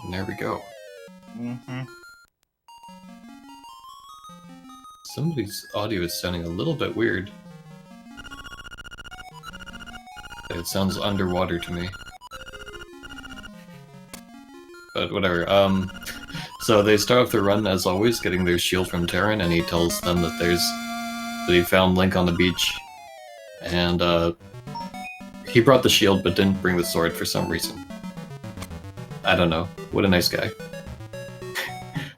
And there we go. Mm-hmm. Somebody's audio is sounding a little bit weird. It sounds underwater to me. But whatever, so they start off their run, as always, getting their shield from Terran, and he tells them that he found Link on the beach, and, he brought the shield but didn't bring the sword for some reason. I don't know. What a nice guy.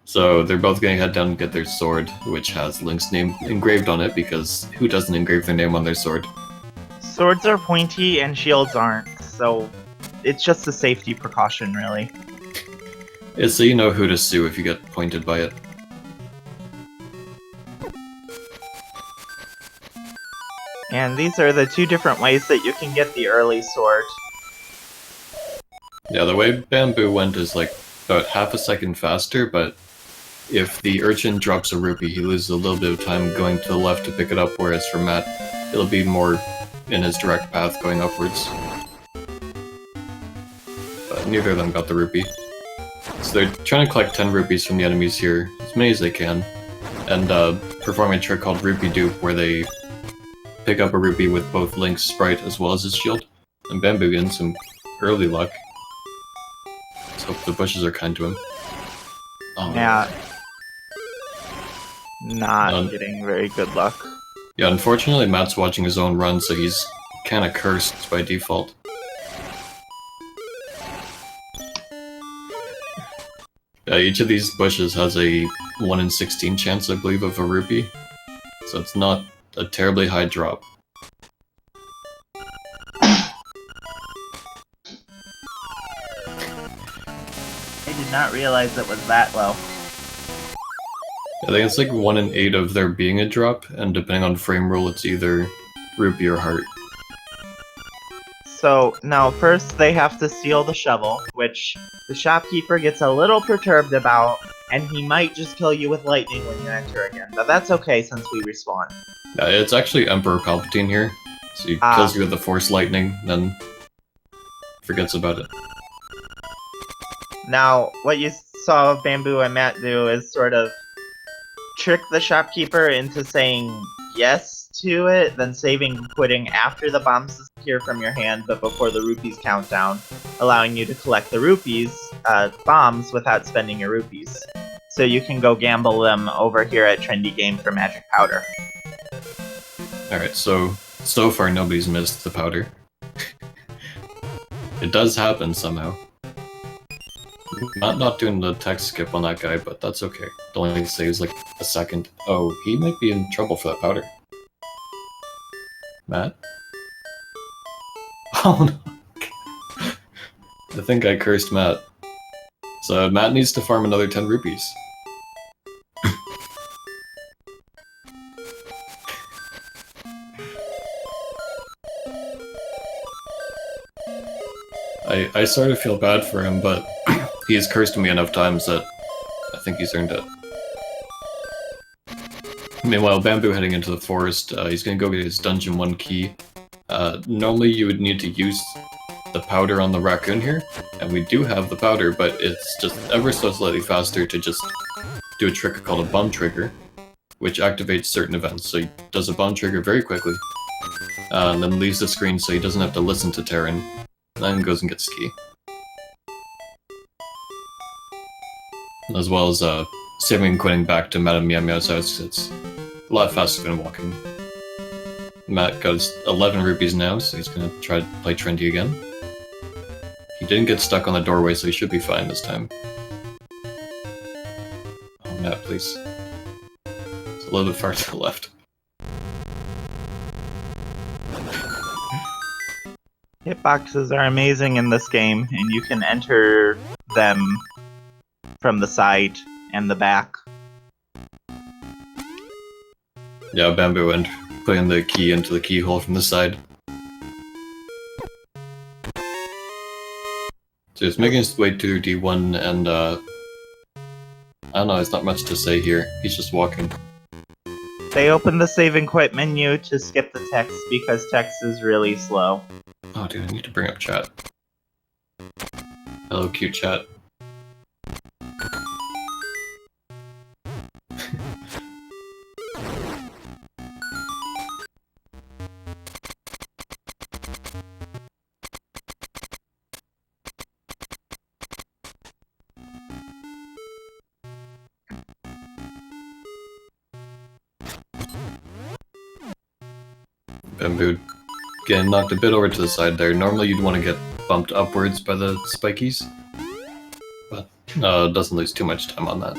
So they're both gonna head down and get their sword, which has Link's name engraved on it, because who doesn't engrave their name on their sword? Swords are pointy and shields aren't, so it's just a safety precaution, really. It's so you know who to sue if you get pointed by it. And these are the two different ways that you can get the early sword. Yeah, the way Bamboo went is like about half a second faster, but if the urchin drops a rupee, he loses a little bit of time going to the left to pick it up, whereas for Matt, it'll be more in his direct path going upwards. But neither of them got the rupee. So they're trying to collect 10 rupees from the enemies here, as many as they can, and perform a trick called Rupee Dupe, where they pick up a rupee with both Link's sprite as well as his shield, and Bamboo gets some early luck. Let's hope the bushes are kind to him. Oh, Yeah. Not getting very good luck. Yeah, unfortunately Matt's watching his own run, so he's kinda cursed by default. Each of these bushes has a 1 in 16 chance, I believe, of a rupee, so it's not a terribly high drop. I did not realize it was that low. I think it's like 1 in 8 of there being a drop, and depending on frame rule, it's either rupee or heart. So, now first they have to steal the shovel, which the shopkeeper gets a little perturbed about, and he might just kill you with lightning when you enter again, but that's okay since we respawn. It's actually Emperor Palpatine here, so he kills you with the Force Lightning, then forgets about it. Now, what you saw Bamboo and Matt do is sort of trick the shopkeeper into saying yes to it, then saving and quitting after the bombs disappear from your hand but before the rupees count down, allowing you to collect the rupees, bombs, without spending your rupees. So you can go gamble them over here at Trendy Game for magic powder. Alright, so far nobody's missed the powder. It does happen somehow. Not doing the text skip on that guy, but that's okay. The only thing to say is like a second. Oh, he might be in trouble for that powder. Matt? Oh no. I think I cursed Matt. So Matt needs to farm another 10 rupees. I sort of feel bad for him, but he has cursed me enough times that I think he's earned it. Meanwhile, Bamboo heading into the forest, he's gonna go get his Dungeon 1 key. Normally you would need to use the powder on the raccoon here, and we do have the powder, but it's just ever so slightly faster to just do a trick called a bomb trigger, which activates certain events. So he does a bomb trigger very quickly, and then leaves the screen so he doesn't have to listen to Terran, then goes and gets key. As well as saving and quitting back to Madame Meow Meow's house. It's a lot faster than walking. Matt got his 11 rupees now, so he's gonna try to play trendy again. He didn't get stuck on the doorway, so he should be fine this time. Oh, Matt, please. It's a little bit far to the left. Hitboxes are amazing in this game, and you can enter them from the side and the back. Yeah, Bamboo and putting the key into the keyhole from the side. So he's making his way to D1, and I don't know, there's not much to say here. He's just walking. They open the save and quit menu to skip the text because text is really slow. Oh dude, I need to bring up chat. Hello, cute chat. Bamboo getting knocked a bit over to the side there. Normally you'd want to get bumped upwards by the spikies, but doesn't lose too much time on that.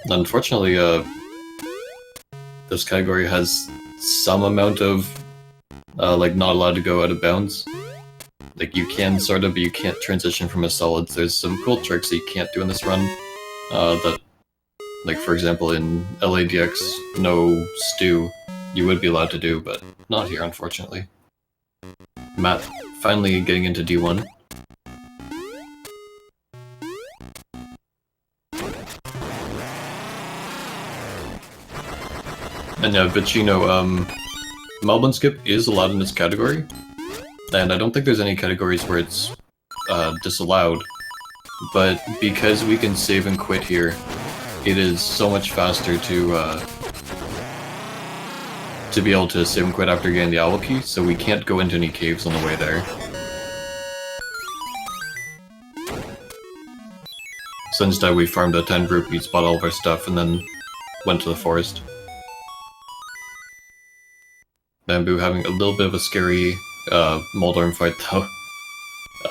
Unfortunately, this category has some amount of like not allowed to go out of bounds. Like you can sort of, but you can't transition from a solid. There's some cool tricks that you can't do in this run. That, like for example, in LADX, no stew, you would be allowed to do, but not here, unfortunately. Matt finally getting into D1. And yeah, Vicino, Melbourne Skip is allowed in this category, and I don't think there's any categories where it's disallowed, but because we can save and quit here, it is so much faster to be able to save and quit after getting the owl key, so we can't go into any caves on the way there. So instead we farmed the 10 rupees, bought all of our stuff, and then went to the forest. Bamboo having a little bit of a scary Moldorm fight though.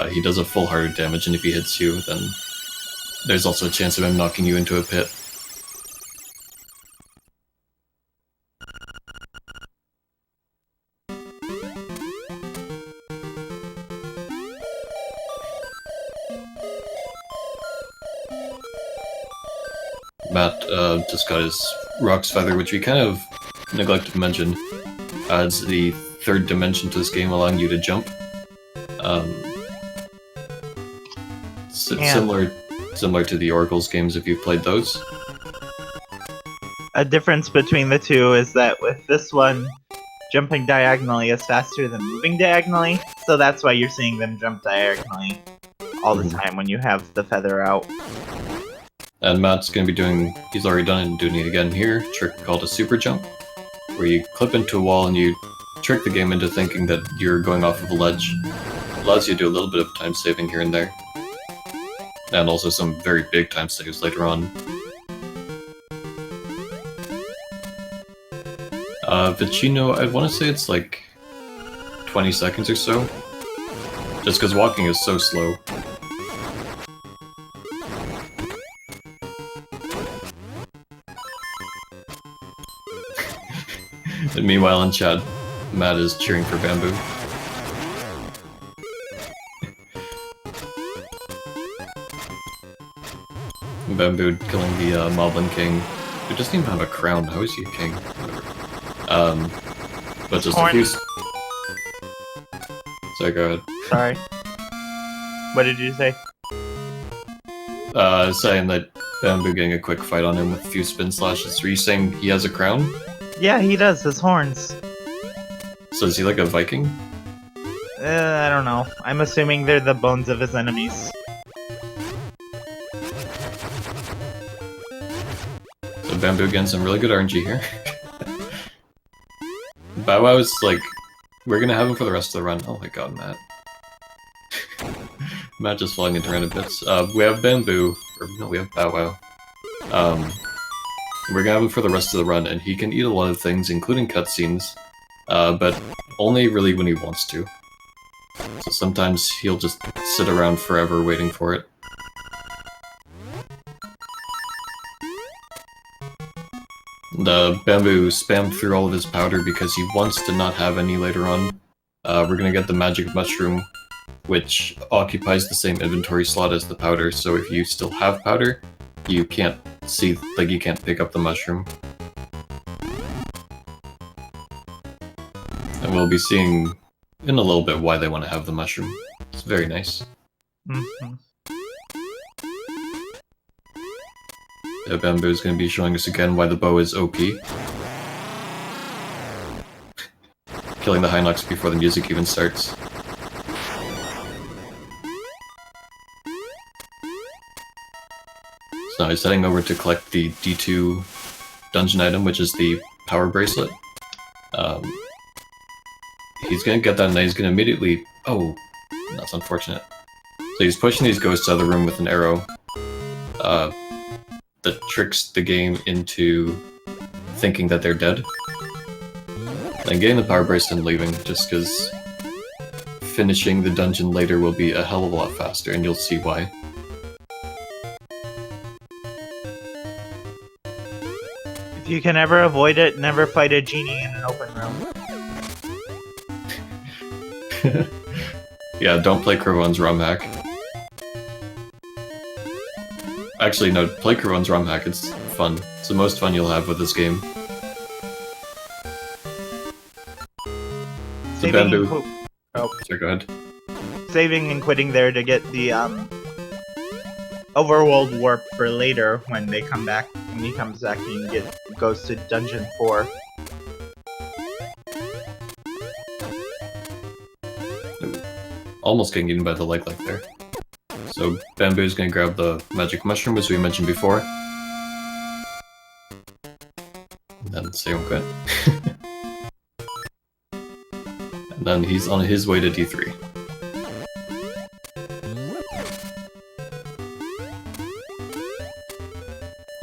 He does a full heart damage, and if he hits you, then there's also a chance of him knocking you into a pit. Matt just got his Rock's Feather, which we kind of neglected to mention. Adds the third dimension to this game, allowing you to jump. Similar to the Oracles games, if you've played those. A difference between the two is that with this one, jumping diagonally is faster than moving diagonally, so that's why you're seeing them jump diagonally all the time when you have the feather out. And Matt's gonna be doing, he's already done it and doing it again here, trick called a super jump, where you clip into a wall and you trick the game into thinking that you're going off of a ledge. Allows you to do a little bit of time saving here and there. And also some very big time saves later on. Vicino, I want to say it's like 20 seconds or so. Just because walking is so slow. And meanwhile in chat, Matt is cheering for Bamboo. Bamboo killing the Moblin King, who doesn't even have a crown. How is he a king? But just a few... Sorry, go ahead. Sorry. What did you say? Saying that Bamboo getting a quick fight on him with a few spin slashes. Are you saying he has a crown? Yeah, he does, his horns. So is he like a Viking? I don't know. I'm assuming they're the bones of his enemies. So Bamboo getting some really good RNG here. Bow Wow is like, we're gonna have him for the rest of the run. Oh my god, Matt. Matt just falling into random bits. We have Bamboo, or no, we have Bow Wow. We're gonna have him for the rest of the run, and he can eat a lot of things, including cutscenes, but only really when he wants to. So sometimes he'll just sit around forever waiting for it. The Bamboo spammed through all of his powder because he wants to not have any later on. We're gonna get the Magic Mushroom, which occupies the same inventory slot as the powder, so if you still have powder, you can't see, like, you can't pick up the mushroom. And we'll be seeing in a little bit why they want to have the mushroom. It's very nice. Mm-hmm. Yeah, Bamboo is going to be showing us again why the bow is OP. Killing the Hinox before the music even starts. So now he's heading over to collect the D2 dungeon item, which is the power bracelet. He's gonna get that and then he's gonna immediately... Oh, that's unfortunate. So he's pushing these ghosts out of the room with an arrow. that tricks the game into thinking that they're dead. And getting the power burst and leaving, just because finishing the dungeon later will be a hell of a lot faster, and you'll see why. If you can ever avoid it, never fight a genie in an open room. Yeah, don't play Kerwon's ROM hack. Actually, no, play Kerwon's ROM hack, it's fun. It's the most fun you'll have with this game. So Bamboo... Sorry, go ahead. Saving and quitting there to get the overworld warp for later when they come back. When he comes back, he goes to Dungeon 4. Almost getting eaten by the leg like there. So Bamboo's gonna grab the magic mushroom, as we mentioned before. And then save and quit. And then he's on his way to D3.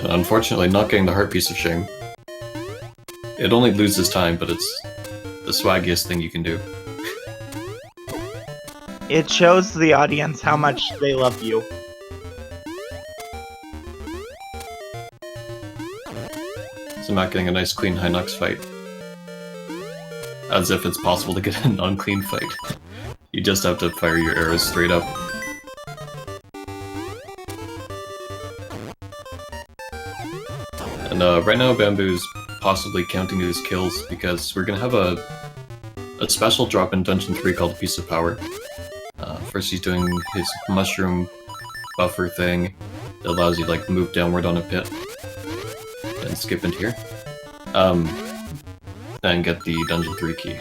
And unfortunately not getting the heart piece of shame. It only loses time, but it's the swaggiest thing you can do. It shows the audience how much they love you. So Matt getting a nice clean Hinox fight. As if it's possible to get a non-clean fight. You just have to fire your arrows straight up. And right now Bamboo's possibly counting his kills because we're gonna have a special drop in Dungeon 3 called Piece of Power. First he's doing his mushroom buffer thing that allows you to like move downward on a pit and skip into here. And get the Dungeon 3 key.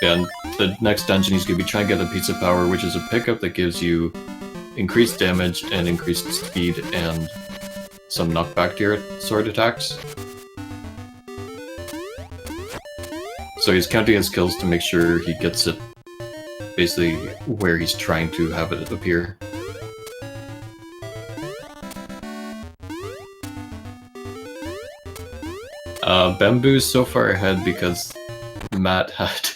And the next dungeon he's going to be trying to get the Piece of Power, which is a pickup that gives you increased damage and increased speed and some knockback to your sword attacks. So he's counting his kills to make sure he gets it basically where he's trying to have it appear. Bamboo's so far ahead because Matt had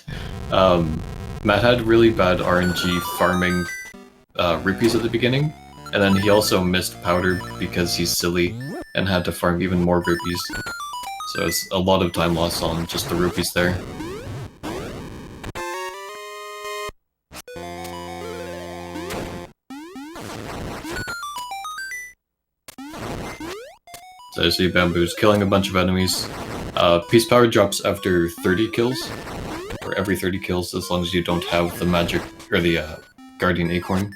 really bad RNG farming rupees at the beginning, and then he also missed powder because he's silly and had to farm even more rupees. So it's a lot of time lost on just the rupees there. So I see Bamboo's killing a bunch of enemies. Peace Power drops after 30 kills, or every 30 kills, as long as you don't have the magic, or the Guardian Acorn.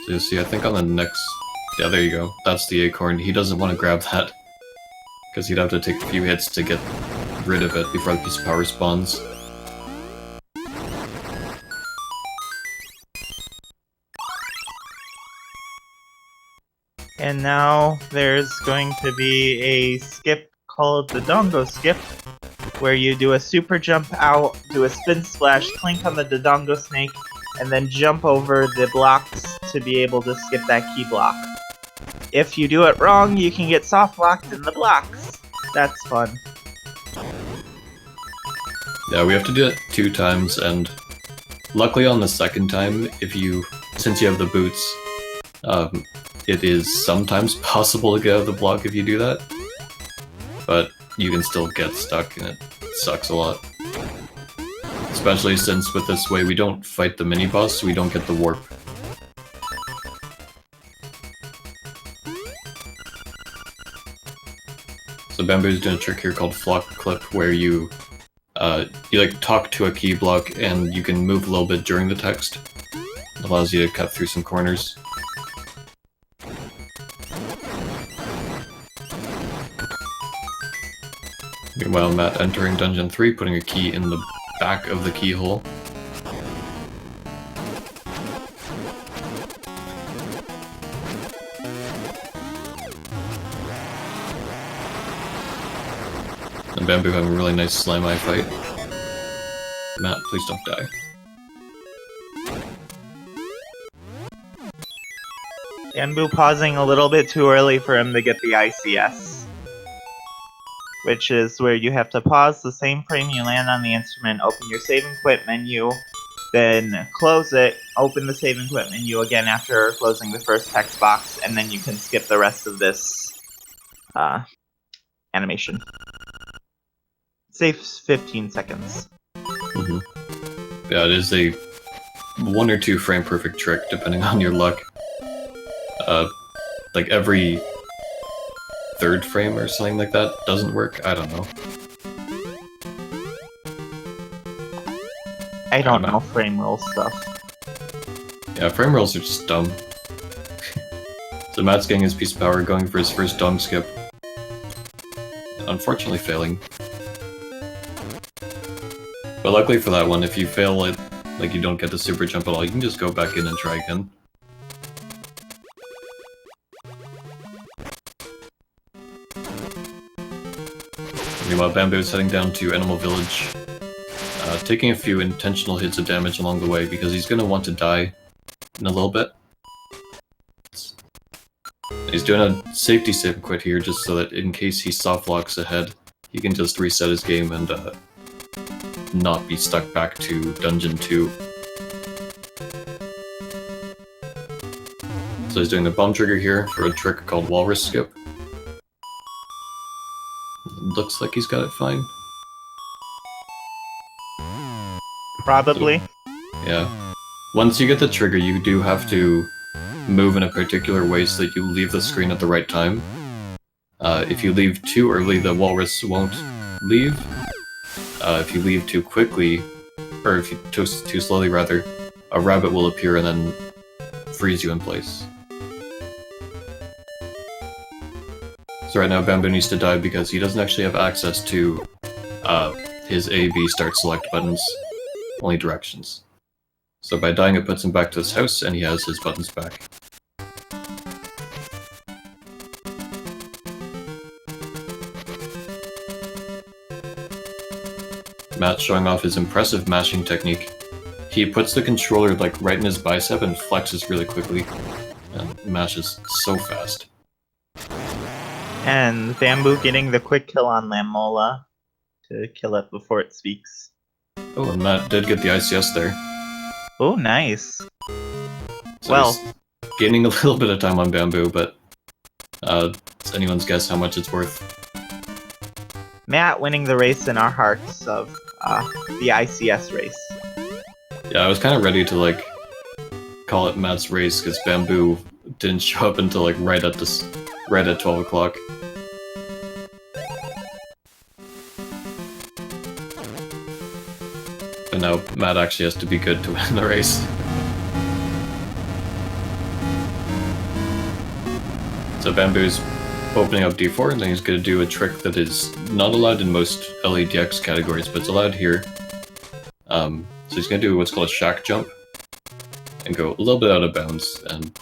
So you see, I think on the next... Yeah, there you go. That's the Acorn. He doesn't want to grab that, because he'd have to take a few hits to get rid of it before the Piece of Power spawns. And now there's going to be a skip called the Dodongo Skip, where you do a super jump out, do a spin splash, clink on the Dodongo snake, and then jump over the blocks to be able to skip that key block. If you do it wrong, you can get soft locked in the blocks. That's fun. Yeah, we have to do it 2 times, and luckily on the second time, since you have the boots, it is sometimes possible to get out of the block if you do that, but you can still get stuck and it sucks a lot. Especially since with this way we don't fight the mini-boss, so we don't get the warp. So Bamboo's doing a trick here called Flock Clip, where you like talk to a key block and you can move a little bit during the text. It allows you to cut through some corners. Meanwhile, Matt entering Dungeon 3, putting a key in the back of the keyhole. And Bamboo having a really nice slime eye fight. Matt, please don't die. Bamboo pausing a little bit too early for him to get the ICS. Which is where you have to pause the same frame you land on the instrument, open your save and quit menu, then close it, open the save and quit menu again after closing the first text box, and then you can skip the rest of this animation. Saves 15 seconds. Mm-hmm. Yeah, it is a 1 or 2 frame perfect trick, depending on your luck. Like every 3rd frame or something like that doesn't work. I don't know. I don't know frame rule stuff. Yeah, frame rules are just dumb. So Matt's getting his piece of power, going for his first dong skip. Unfortunately failing. But luckily for that one, if you fail it, like you don't get the super jump at all, you can just go back in and try again. Meanwhile, Bamboo is heading down to Animal Village, taking a few intentional hits of damage along the way because he's going to want to die in a little bit. He's doing a safety save quit here just so that in case he soft locks ahead, he can just reset his game and not be stuck back to Dungeon 2. So he's doing the bomb trigger here for a trick called Walrus Skip. Looks like he's got it fine. Probably. So, yeah. Once you get the trigger, you do have to move in a particular way so that you leave the screen at the right time. If you leave too early, the walrus won't leave. If you leave too quickly, or if you too slowly rather, a rabbit will appear and then freeze you in place. So right now Bamboo needs to die because he doesn't actually have access to his A, B, start, select buttons, only directions. So by dying it puts him back to his house and he has his buttons back. Matt showing off his impressive mashing technique. He puts the controller like right in his bicep and flexes really quickly, and mashes so fast. And Bamboo getting the quick kill on Lamola to kill it before it speaks. Oh, and Matt did get the ICS there. Oh, nice. So well, he's gaining a little bit of time on Bamboo, but it's anyone's guess how much it's worth. Matt winning the race in our hearts of the ICS race. Yeah, I was kind of ready to like call it Matt's race because Bamboo didn't show up until like right at 12 o'clock. But now Matt actually has to be good to win the race. So Bamboo's opening up D4, and then he's going to do a trick that is not allowed in most LADX categories, but it's allowed here. So he's going to do what's called a shack jump, and go a little bit out of bounds, and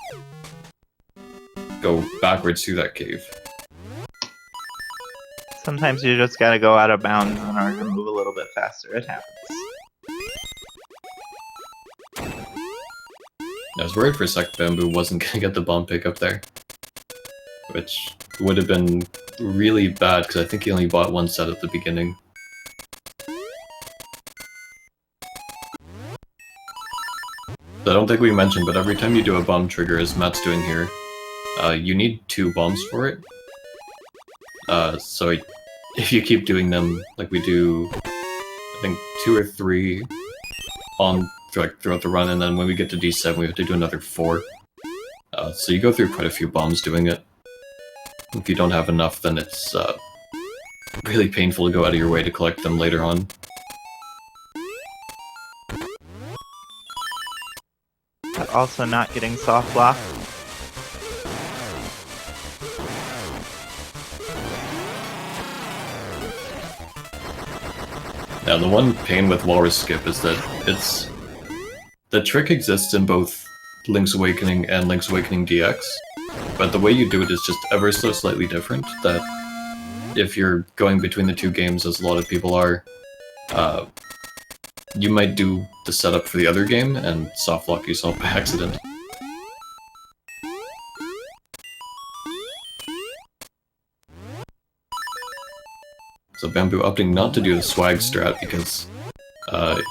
go backwards through that cave. Sometimes you just gotta go out of bounds in order to move a little bit faster. It happens. I was worried for a sec Bamboo wasn't going to get the bomb pick up there, which would have been really bad because I think he only bought one set at the beginning. I don't think we mentioned, but every time you do a bomb trigger, as Matt's doing here, you need 2 bombs for it. So if you keep doing them, like we do, I think 2 or 3 on throughout the run, and then when we get to D7, we have to do another 4. So you go through quite a few bombs doing it. If you don't have enough, then it's really painful to go out of your way to collect them later on. But also not getting soft lock. Now, the one pain with Walrus Skip is that the trick exists in both Link's Awakening and Link's Awakening DX, but the way you do it is just ever so slightly different, that if you're going between the 2 games, as a lot of people are, you might do the setup for the other game and soft lock yourself by accident. So Bamboo opting not to do the swag strat because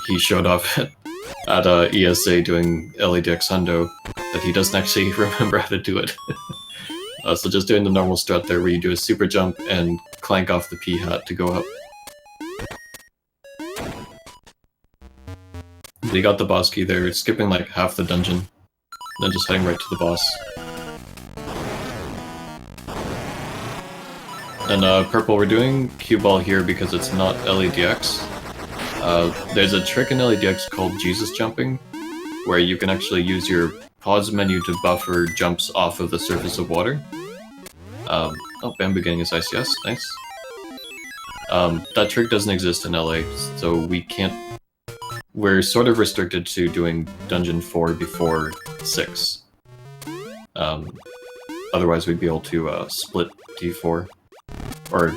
he showed off at ESA doing LADX Hundo that he doesn't actually remember how to do it. So just doing the normal strat there where you do a super jump and clank off the P-hat to go up. They got the boss key there, skipping like half the dungeon, then just heading right to the boss. And purple, we're doing cue ball here because it's not LADX. There's a trick in LADX called Jesus jumping, where you can actually use your pause menu to buffer jumps off of the surface of water. Oh, Bamboo getting his ICS, nice. That trick doesn't exist in LA, so we can't... We're sort of restricted to doing Dungeon 4 before 6. Otherwise we'd be able to split D4. Or...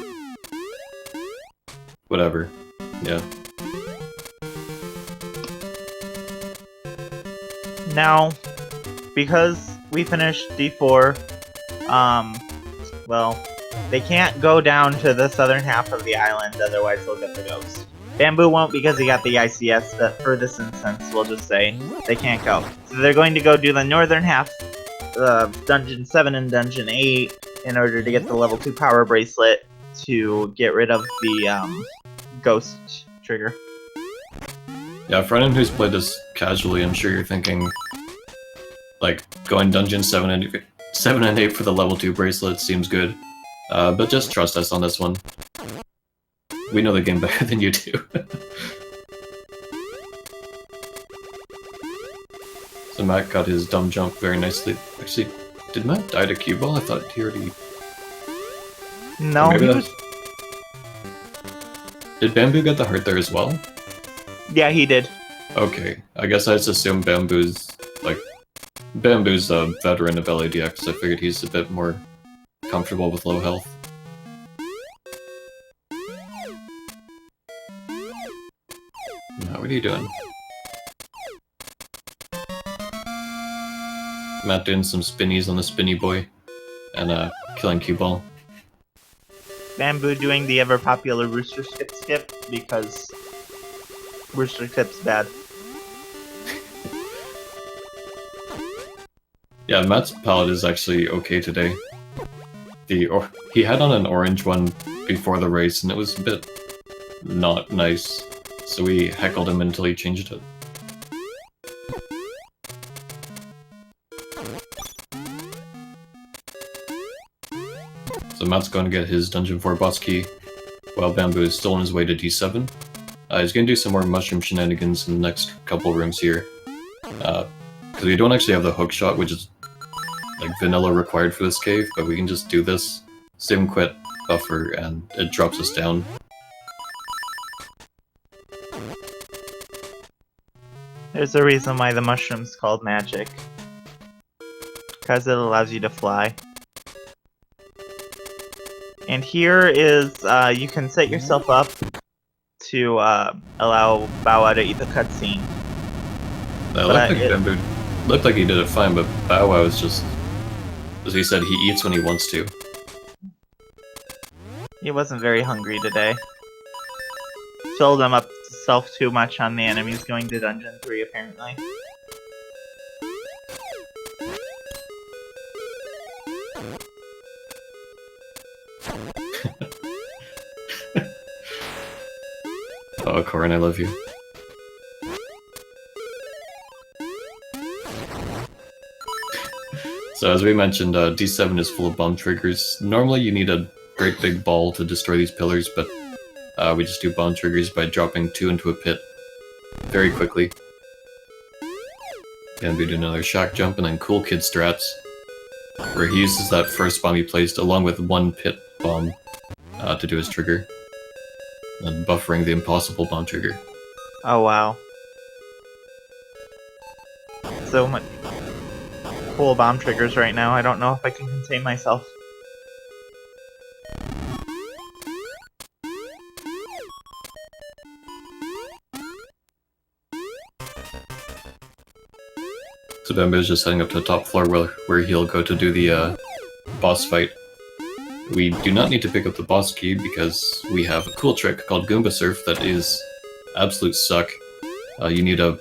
whatever. Yeah. Now, because we finished D4, well, they can't go down to the southern half of the island, otherwise they'll get the ghost. Bamboo won't because he got the ICS, but for this instance, we'll just say they can't go. So they're going to go do the northern half of Dungeon 7 and Dungeon 8 in order to get the level 2 power bracelet to get rid of the ghost trigger. Yeah, for anyone who's played this casually, I'm sure you're thinking, like, going Dungeon 7 and 8 for the level 2 bracelet seems good. But just trust us on this one. We know the game better than you do. So Matt got his dumb jump very nicely. Actually, did Matt die to cue ball? I thought he already... No, he was... Did Bamboo get the heart there as well? Yeah, he did. Okay, I guess I just assumed Bamboo's a veteran of LADX. I figured he's a bit more comfortable with low health. Now, what are you doing? Matt doing some spinnies on the spinny boy, and killing cue ball. Bamboo doing the ever popular rooster skip because rooster skip's bad. Yeah, Matt's palette is actually okay today. He had on an orange one before the race, and it was a bit not nice, so we heckled him until he changed it. So Matt's going to get his Dungeon 4 boss key, while Bamboo is still on his way to D7. He's going to do some more mushroom shenanigans in the next couple rooms here. Because we don't actually have the hook shot, which is like vanilla required for this cave, but we can just do this, sim quit, buffer, and it drops us down. There's a reason why the mushroom's called magic. Because it allows you to fly. And here is, you can set yourself up to allow Bow Wow to eat the cutscene. Looked like he did it fine, but Bow Wow is just, as he said, he eats when he wants to. He wasn't very hungry today. Filled him up himself too much on the enemies going to Dungeon 3, apparently. Oh, Corin, I love you. So as we mentioned, D7 is full of bomb triggers. Normally you need a great big ball to destroy these pillars, but we just do bomb triggers by dropping 2 into a pit very quickly. Then we do another shock jump and then Cool Kid strats, where he uses that first bomb he placed along with 1 pit bomb to do his trigger. And buffering the impossible bomb trigger. Oh wow. So much cool bomb triggers right now, I don't know if I can contain myself. So Bamboo's just heading up to the top floor where he'll go to do the boss fight. We do not need to pick up the boss key because we have a cool trick called Goomba Surf that is absolute suck. You need a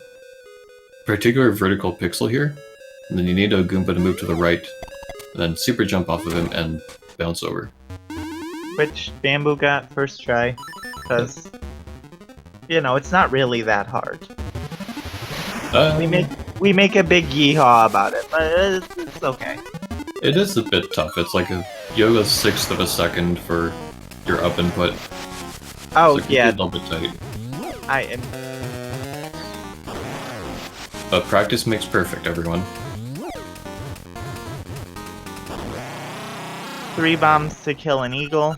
particular vertical pixel here, and then you need a Goomba to move to the right, and then super jump off of him and bounce over. Which Bamboo got first try, because, you know, it's not really that hard. We make a big yeehaw about it, but it's okay. It is a bit tough. It's like you have a 1/6 of a second for your up input. Oh, so yeah. A little bit tight. I am. But practice makes perfect, everyone. 3 bombs to kill an eagle.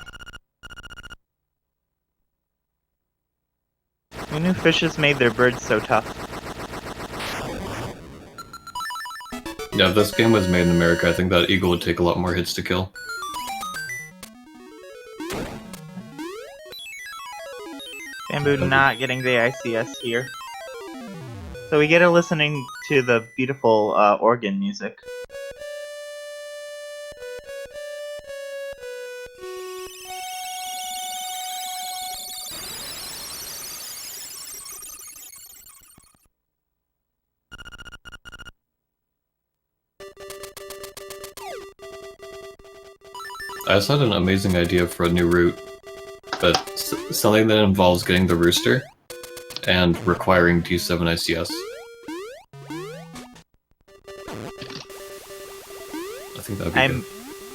Who knew fishes made their birds so tough? Yeah, if this game was made in America, I think that eagle would take a lot more hits to kill. Bamboo not getting the ICS here. So we get to listening to the beautiful organ music. I just had an amazing idea for a new route, but something that involves getting the rooster and requiring D7 ICS. I think that'd be good.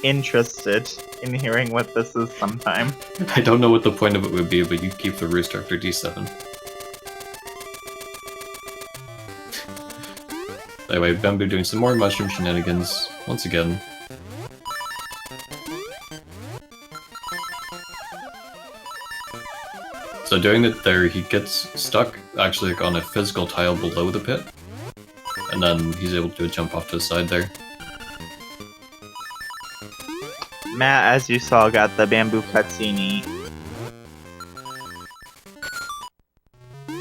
Interested in hearing what this is sometime. I don't know what the point of it would be, but you keep the rooster after D7. Anyway, Bamboo doing some more mushroom shenanigans, once again. So doing it there, he gets stuck actually on a physical tile below the pit, and then he's able to jump off to the side there. Matt, as you saw, got the bamboo cutscene.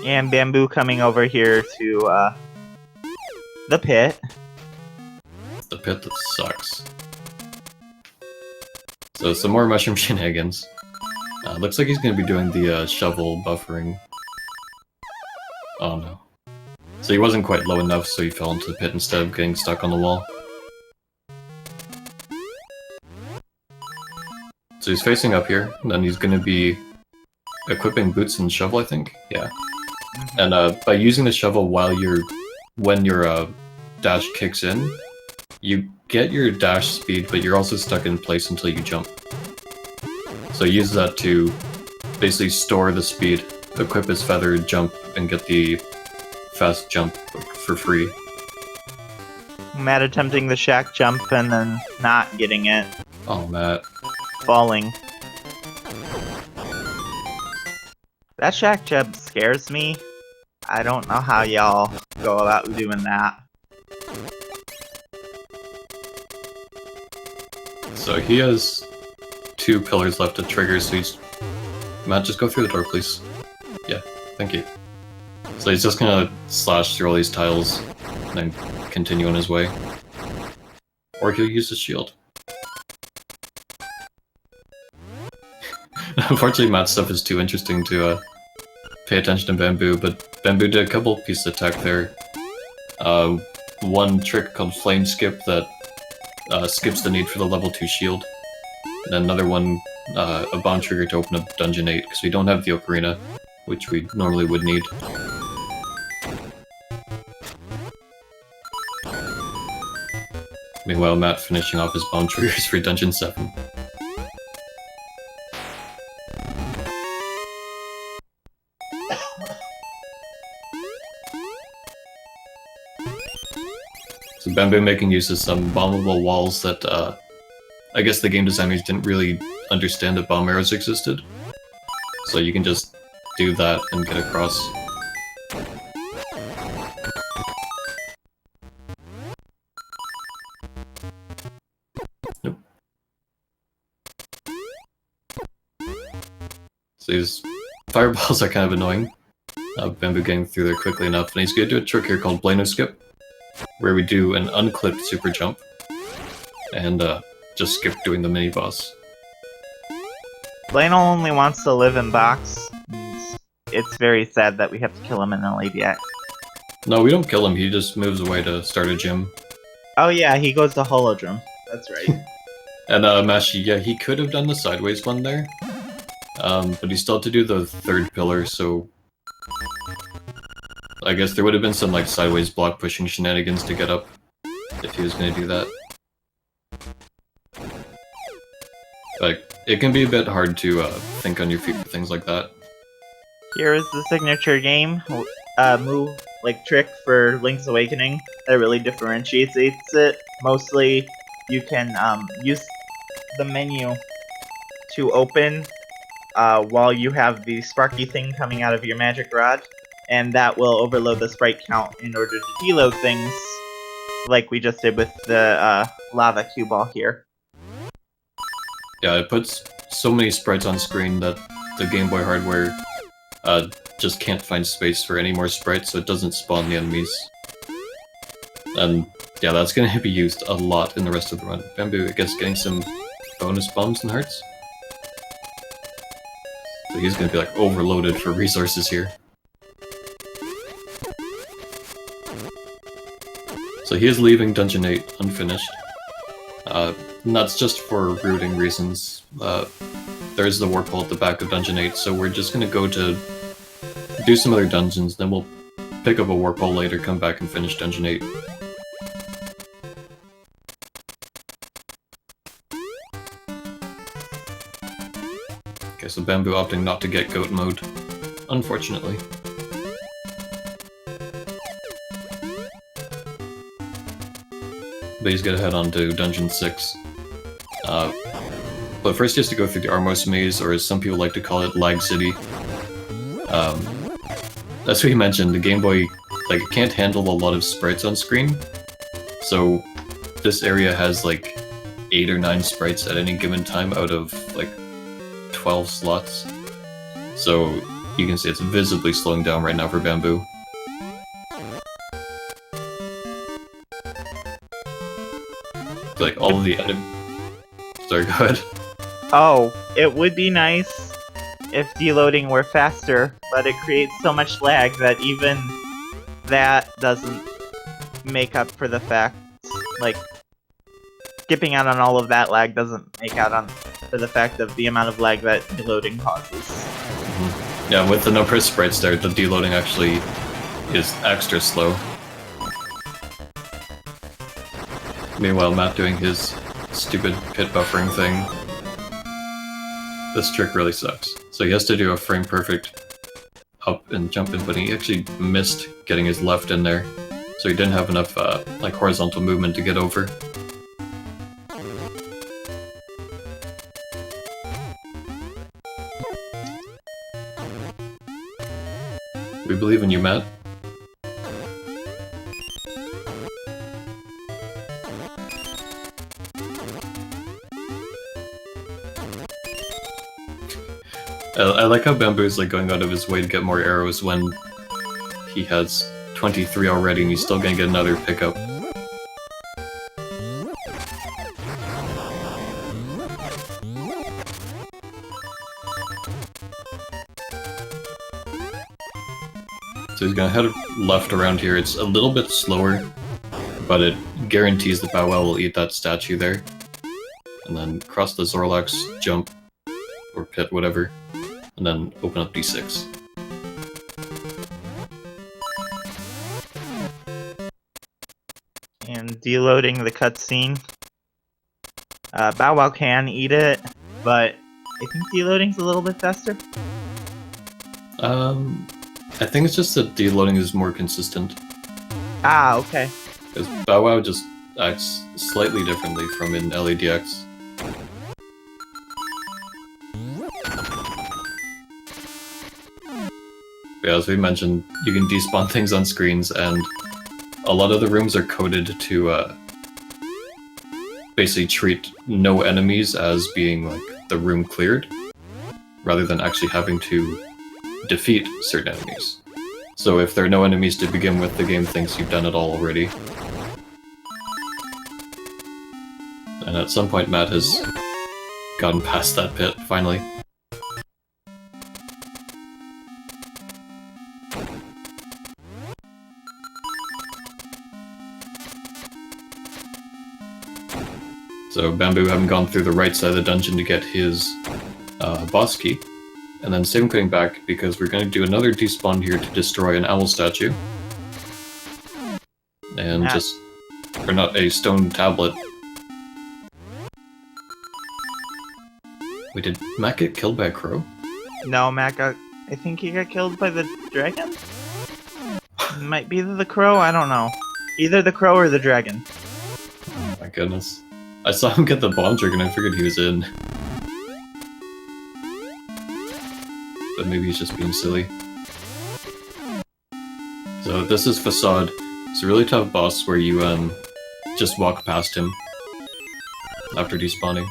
And Bamboo coming over here to the pit. The pit that sucks. So some more mushroom shenanigans. Looks like he's going to be doing the shovel buffering. Oh no. So he wasn't quite low enough, so he fell into the pit instead of getting stuck on the wall. So he's facing up here, and then he's going to be equipping boots and shovel, I think? Yeah. And by using the shovel when your dash kicks in, you get your dash speed, but you're also stuck in place until you jump. So use that to basically store the speed, equip his feather, jump, and get the fast jump for free. Matt attempting the shack jump and then not getting it. Oh, Matt. Falling. That shack jump scares me. I don't know how y'all go about doing that. So he has 2 pillars left to trigger, so he's... Matt, just go through the door, please. Yeah, thank you. So he's just gonna slash through all these tiles, and then continue on his way. Or he'll use his shield. Unfortunately, Matt's stuff is too interesting to pay attention to Bamboo, but Bamboo did a couple pieces of tech there. One trick called Flame Skip that skips the need for the level 2 shield. And another one, a bomb trigger to open up Dungeon 8, because we don't have the Ocarina, which we normally would need. Meanwhile, Matt finishing off his bomb triggers for Dungeon 7. So Bamboo making use of some bombable walls that, I guess the game designers didn't really understand that bomb arrows existed. So you can just do that and get across. Nope. So these fireballs are kind of annoying. Bamboo getting through there quickly enough, and he's gonna do a trick here called Blano Skip, where we do an unclipped super jump, and just skip doing the mini-boss. Lionel only wants to live in box. And it's very sad that we have to kill him in LADX. No, we don't kill him, he just moves away to start a gym. Oh yeah, he goes to Holodrum. That's right. And Mashi, yeah, he could have done the sideways one there. But he still had to do the third pillar, so... I guess there would have been some like sideways block pushing shenanigans to get up, if he was gonna do that. Like, it can be a bit hard to think on your feet for things like that. Here is the signature game move, like trick for Link's Awakening that really differentiates it. Mostly, you can use the menu to open while you have the sparky thing coming out of your magic rod, and that will overload the sprite count in order to deload things, like we just did with the lava cue ball here. Yeah, it puts so many sprites on screen that the Game Boy hardware just can't find space for any more sprites, so it doesn't spawn the enemies. And yeah, that's gonna be used a lot in the rest of the run. Bamboo, I guess, getting some bonus bombs and hearts. So he's gonna be like overloaded for resources here. So he is leaving Dungeon 8 unfinished. And that's just for routing reasons. There's the warp hole at the back of Dungeon 8, so we're just gonna go to do some other dungeons, then we'll pick up a warp hole later, come back and finish Dungeon 8. Okay, so Bamboo opting not to get goat mode, unfortunately. But he's gonna head on to Dungeon 6. But first he has to go through the Armos Maze, or as some people like to call it, Lag City. As we mentioned, the Game Boy like can't handle a lot of sprites on screen, so this area has like 8 or 9 sprites at any given time out of like 12 slots. So you can see it's visibly slowing down right now for Bamboo. Like all of the sorry, go ahead. Oh, it would be nice if deloading were faster, but it creates so much lag that even that doesn't make up for the fact, like, skipping out on all of that lag doesn't make out on for the fact of the amount of lag that deloading causes. Mm-hmm. Yeah, with the no press sprites there, the deloading actually is extra slow. Meanwhile, Matt doing his stupid pit buffering thing. This trick really sucks. So he has to do a frame perfect up and jump in, but he actually missed getting his left in there. So he didn't have enough like horizontal movement to get over. We believe in you, Matt. I like how Bamboo's like going out of his way to get more arrows when he has 23 already and he's still gonna get another pickup. So he's gonna head left around here. It's a little bit slower, but it guarantees the Bow Wow will eat that statue there. And then cross the Zorlax, jump, or pit, whatever. And then open up D6. And deloading the cutscene. Bow Wow can eat it, but I think deloading's a little bit faster. I think it's just that deloading is more consistent. Ah, okay. Because Bow Wow just acts slightly differently from in LADX. Yeah, as we mentioned, you can despawn things on screens, and a lot of the rooms are coded to basically treat no enemies as being like the room cleared, rather than actually having to defeat certain enemies. So if there are no enemies to begin with, the game thinks you've done it all already. And at some point Matt has gotten past that pit, finally. So Bamboo having gone through the right side of the dungeon to get his boss key, and then same thing back because we're going to do another despawn here to destroy an owl statue. And or not, a stone tablet. Wait, did Matt get killed by a crow? No, Matt got... I think he got killed by the dragon? Might be the crow, I don't know. Either the crow or the dragon. Oh my goodness. I saw him get the bomb trigger and I figured he was in. But maybe he's just being silly. So this is Facade. It's a really tough boss where you just walk past him after despawning.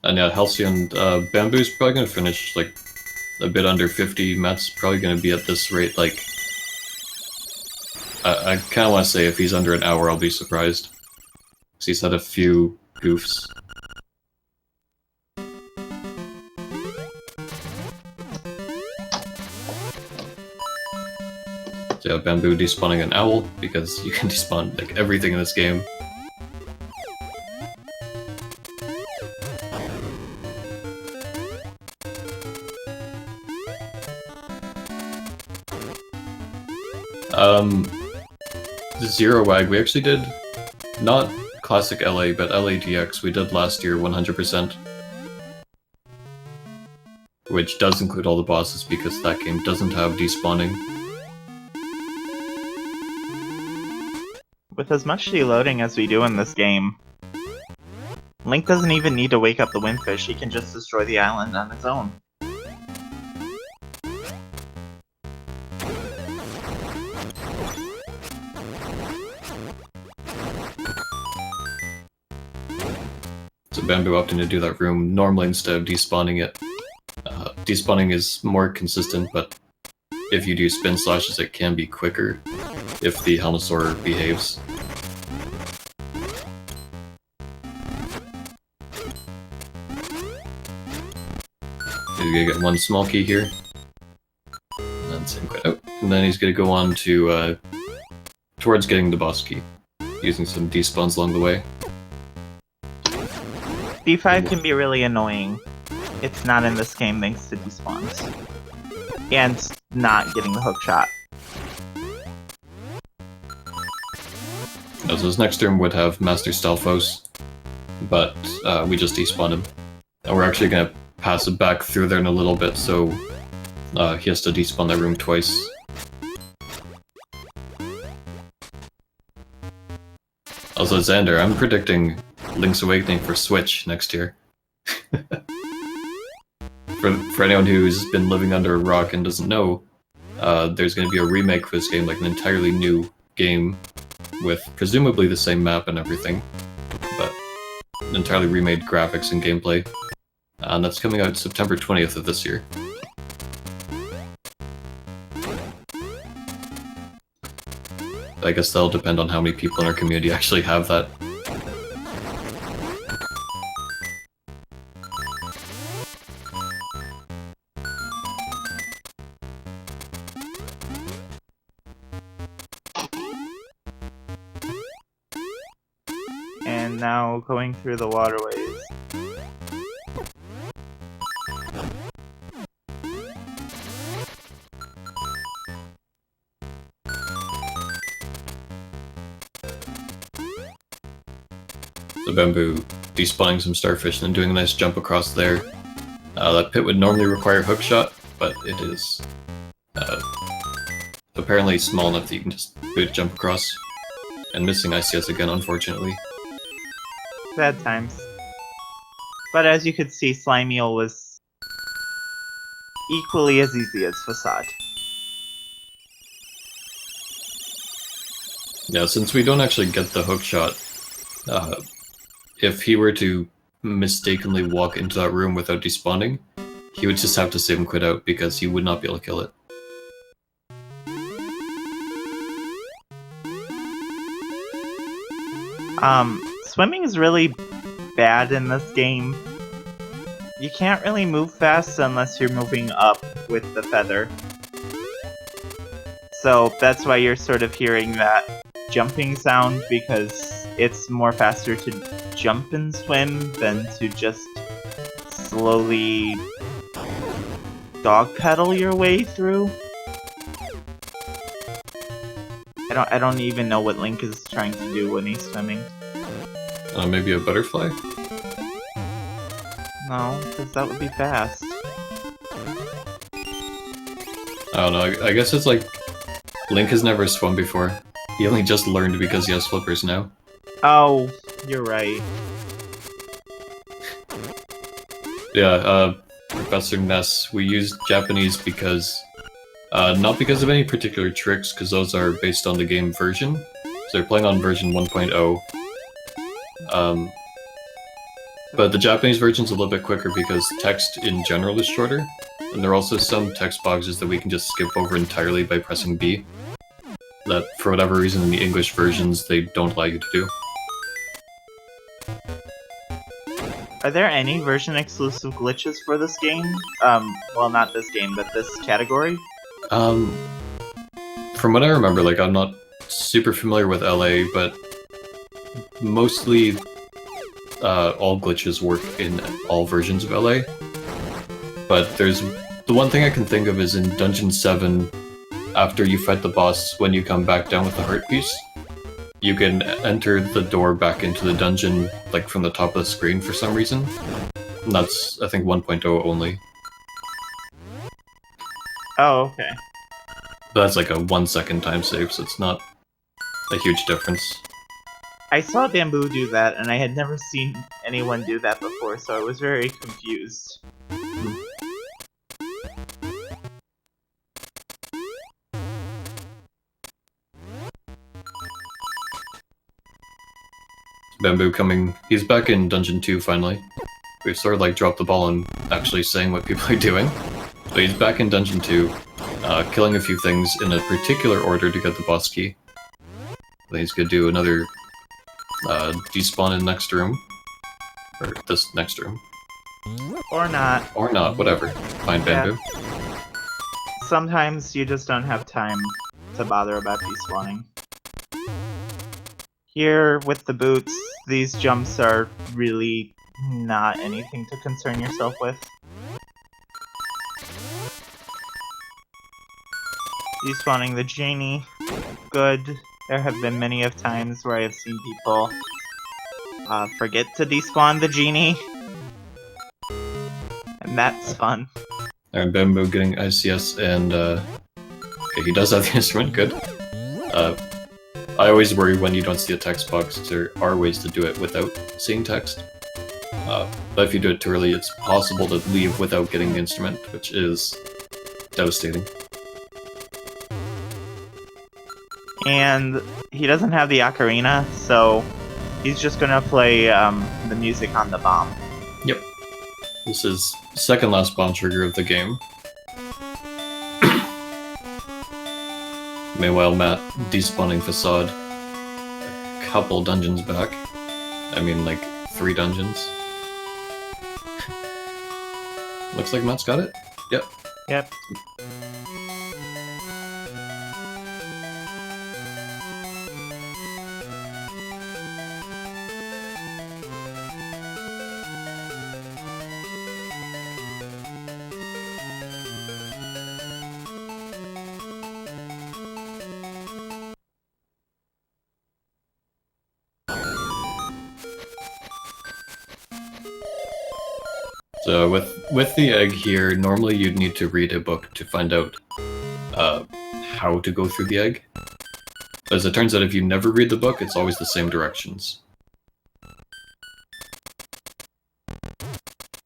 And yeah, Halcyon, Bamboo's probably gonna finish like a bit under 50. Matt's probably gonna be at this rate like... I kinda wanna say if he's under an hour I'll be surprised. Because he's had a few goofs. So yeah, Bamboo despawning an owl, because you can despawn like everything in this game. Zero Wag, we actually did not classic LA, but LADX we did last year 100%. Which does include all the bosses because that game doesn't have despawning. With as much deloading as we do in this game, Link doesn't even need to wake up the Windfish, he can just destroy the island on its own. So Bamboo opting to do that room normally instead of despawning it. Despawning is more consistent, but if you do spin slashes it can be quicker if the Helmosaur behaves. He's gonna get one small key here. And then same quit out. And then he's gonna go on to towards getting the boss key, using some despawns along the way. D5 can be really annoying. It's not in this game thanks to despawns. And not getting the hook shot. So his next turn would have Master Stalfos, but we just despawned him. And we're actually going to pass it back through there in a little bit, so he has to despawn that room twice. Also, Xander, I'm predicting Link's Awakening for Switch next year. For anyone who's been living under a rock and doesn't know, there's going to be a remake for this game, like an entirely new game, with presumably the same map and everything, but entirely remade graphics and gameplay. And that's coming out September 20th of this year. I guess that'll depend on how many people in our community actually have that. And now going through the waterways. So Bamboo despawning some starfish and then doing a nice jump across there. That pit would normally require hookshot, but it is apparently small enough that you can just boot jump across. And missing ICS again, unfortunately. Sad times. But as you could see, Slimeal was equally as easy as Facade. Yeah, since we don't actually get the hookshot, if he were to mistakenly walk into that room without despawning, he would just have to save and quit out because he would not be able to kill it. Swimming is really bad in this game. You can't really move fast unless you're moving up with the feather. So that's why you're sort of hearing that jumping sound because it's more faster to jump and swim than to just slowly dog pedal your way through. I don't even know what Link is trying to do when he's swimming. Maybe a butterfly? No, because that would be fast. I don't know, I guess it's like Link has never swum before. He only just learned because he has flippers now. Oh, you're right. Yeah, Professor Ness, we used Japanese because... not because of any particular tricks, because those are based on the game version. So they're playing on version 1.0. But the Japanese version's a little bit quicker because text in general is shorter. And there are also some text boxes that we can just skip over entirely by pressing B. That, for whatever reason, in the English versions, they don't allow you to do. Are there any version-exclusive glitches for this game? Well, not this game, but this category? From what I remember, like, I'm not super familiar with LA, but mostly all glitches work in all versions of LA. But there's... the one thing I can think of is in Dungeon 7, after you fight the boss, when you come back down with the heart piece, you can enter the door back into the dungeon, like, from the top of the screen for some reason. And that's, I think, 1.0 only. Oh, okay. But that's like a 1 second time save, so it's not a huge difference. I saw Bamboo do that, and I had never seen anyone do that before, so I was very confused. Bamboo coming... he's back in Dungeon 2, finally. We've sort of like dropped the ball on actually saying what people are doing. But he's back in Dungeon 2, killing a few things in a particular order to get the boss key. Then he's gonna do another despawn in next room. Or this next room. Or not. Or not, whatever. Fine, Bamboo. Yeah. Sometimes you just don't have time to bother about despawning. Here, with the boots, these jumps are really not anything to concern yourself with. Despawning the genie, good. There have been many of times where I have seen people forget to despawn the genie. And that's fun. Alright, Bamboo getting ICS and, okay, he does have the instrument, good. I always worry when you don't see a text box, because there are ways to do it without seeing text. But if you do it too early, it's possible to leave without getting the instrument, which is devastating. And he doesn't have the ocarina, so he's just gonna play the music on the bomb. Yep. This is second last bomb trigger of the game. Meanwhile, Matt despawning Facade a couple dungeons back. I mean, like, 3 dungeons. Looks like Matt's got it? Yep. Yep. So with the egg here, normally you'd need to read a book to find out how to go through the egg. As it turns out, if you never read the book, it's always the same directions.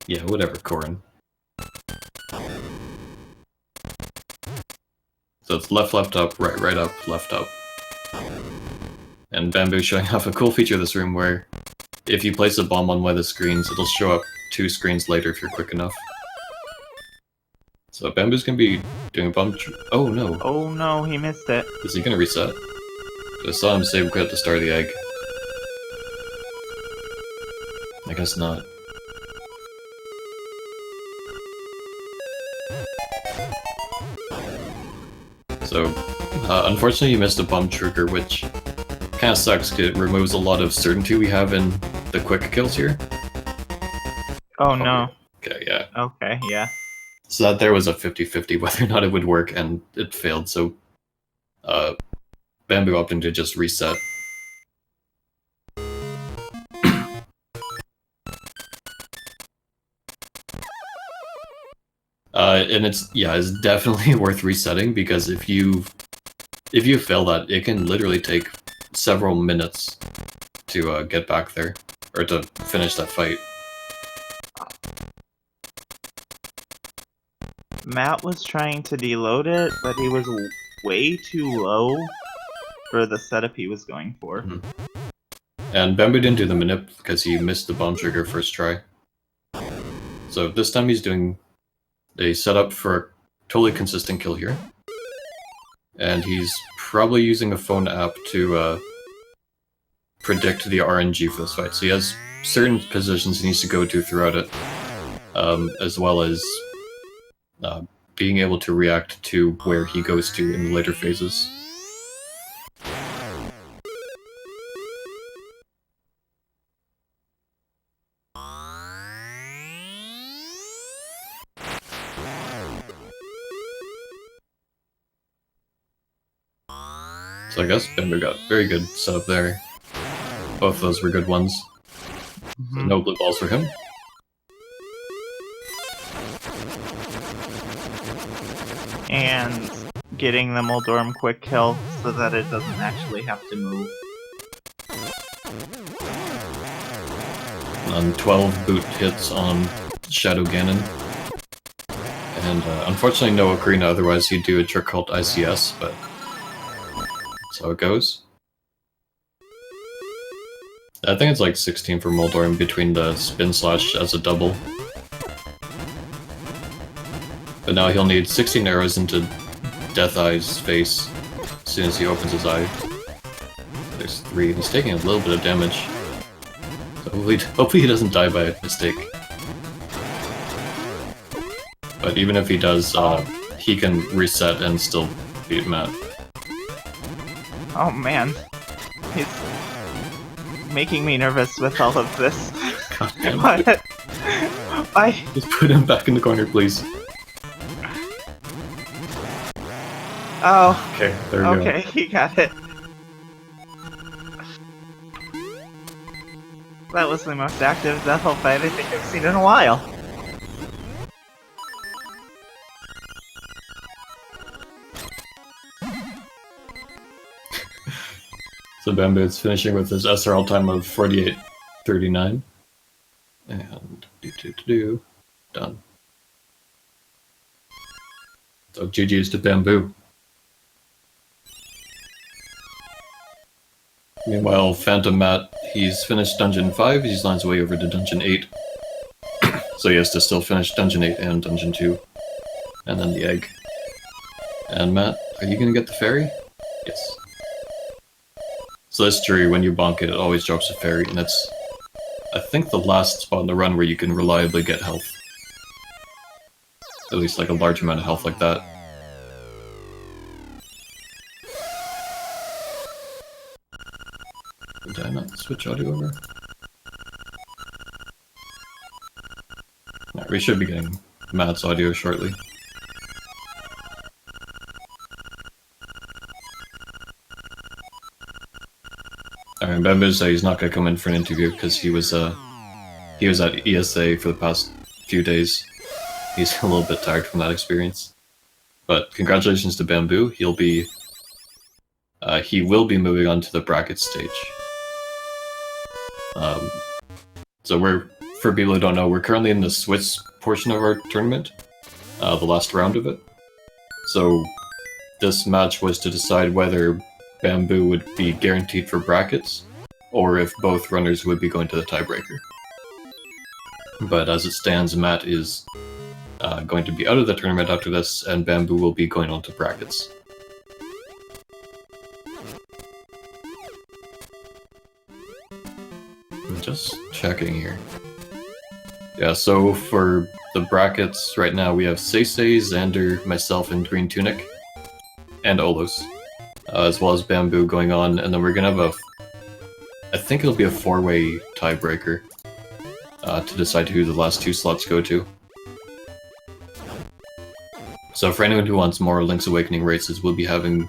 Yeah, whatever, Corin. So it's left, left, up, right, right, up, left, up. And Bamboo showing off a cool feature of this room where if you place a bomb on one of the screens, it'll show up 2 screens later if you're quick enough. So Bamboo's gonna be doing a bomb oh no. Oh no, he missed it. Is he gonna reset? I saw him save quit at the start of the egg. I guess not. So, unfortunately you missed a bomb trigger, which kind of sucks because it removes a lot of certainty we have in the quick kills here. Oh no. Okay, yeah. Okay, yeah. So that there was a 50-50 whether or not it would work, and it failed, so Bamboo opting to just reset. And it's definitely worth resetting, because if you fail that, it can literally take several minutes to get back there, or to finish that fight. Matt was trying to deload it, but he was way too low for the setup he was going for. Mm-hmm. And Bamboo didn't do the manip because he missed the bomb trigger first try. So this time he's doing a setup for a totally consistent kill here. And he's probably using a phone app to predict the RNG for this fight. So he has certain positions he needs to go to throughout it, as well as being able to react to where he goes to in the later phases. So I guess Bamboo got very good setup there. Both of those were good ones. So no blue balls for him. And getting the Moldorm quick kill so that it doesn't actually have to move. And 12 boot hits on Shadow Ganon. And unfortunately no Ocarina, otherwise he'd do a trick called ICS, but that's how it goes. I think it's like 16 for Moldorm between the spin slash as a double. But now he'll need 16 arrows into Death Eye's face as soon as he opens his eye. There's 3, and he's taking a little bit of damage. So hopefully he doesn't die by mistake. But even if he does, he can reset and still beat Matt. Oh man. He's making me nervous with all of this. God damn it. Just put him back in the corner, please. Oh. Okay, there we go. Okay, he got it. That was the most active Death Hole fight I think I've seen in a while. So Bamboo is finishing with his SRL time of 48:39. And done. So GG's to Bamboo. Meanwhile, PhantomMat, he's finished Dungeon 5, he's on his way over to Dungeon 8. So he has to still finish Dungeon 8 and Dungeon 2. And then the egg. And Matt, are you gonna get the fairy? Yes. So this tree, when you bonk it, it always drops a fairy, and it's, I think, the last spot in the run where you can reliably get health. At least like a large amount of health like that. Did I not switch audio over? No, we should be getting Matt's audio shortly. Alright, Bamboo said he's not gonna come in for an interview because he was at ESA for the past few days. He's a little bit tired from that experience. But congratulations to Bamboo, he will be moving on to the bracket stage. So for people who don't know, we're currently in the Swiss portion of our tournament, the last round of it. So this match was to decide whether Bamboo would be guaranteed for brackets, or if both runners would be going to the tiebreaker. But as it stands, Matt is going to be out of the tournament after this, and Bamboo will be going on to brackets. I'm just checking here. Yeah, so for the brackets right now, we have Seisei, Xander, myself, and Green Tunic, and Olos, as well as Bamboo going on, and then we're gonna have a I think it'll be a 4-way tiebreaker to decide who the last 2 slots go to. So for anyone who wants more Link's Awakening races, we'll be having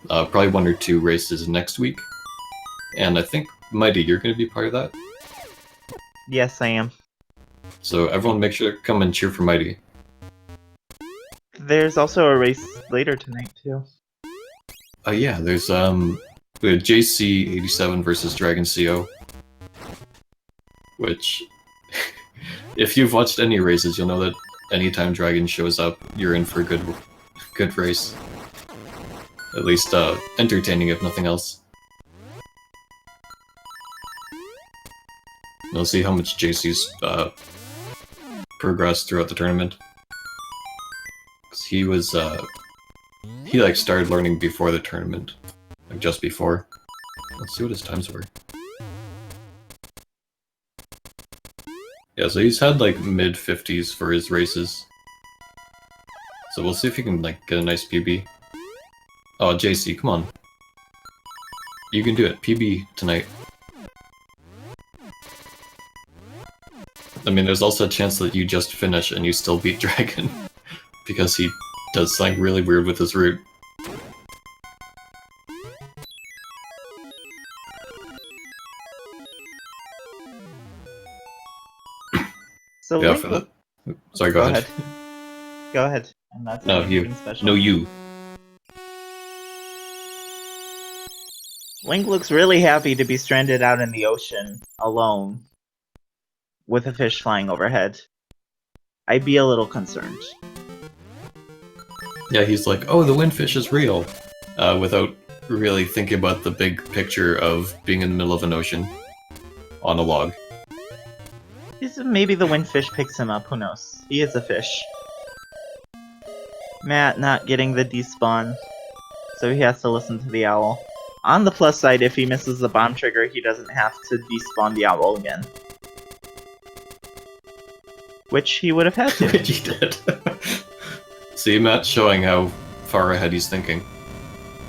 probably 1 or 2 races next week. And I think, Mighty, you're going to be part of that? Yes, I am. So everyone make sure to come and cheer for Mighty. There's also a race later tonight, too. Yeah, there's we have JC87 versus Dragon CO. Which, if you've watched any races, you'll know that anytime Dragon shows up, you're in for a good race. At least entertaining, if nothing else. We'll see how much JC's progressed throughout the tournament. Cause he was he like started learning before the tournament, like just before. Let's see what his times were. Yeah, so he's had like mid-50s for his races. So we'll see if he can like get a nice PB. Oh, JC, come on. You can do it. PB tonight. I mean, there's also a chance that you just finish and you still beat Dragon. Because he does something really weird with his route. So Yeah, Link for that. Sorry, go ahead. Go ahead. I'm not saying No, anything you. special. No, you. Link looks really happy to be stranded out in the ocean, alone, with a fish flying overhead. I'd be a little concerned. Yeah, he's like, oh, the windfish is real. Without really thinking about the big picture of being in the middle of an ocean. On a log. Maybe the windfish picks him up, who knows? He is a fish. Matt not getting the despawn, so he has to listen to the owl. On the plus side, if he misses the bomb trigger, he doesn't have to despawn the owl again. Which he would have had to. Which he did. See, Matt's showing how far ahead he's thinking.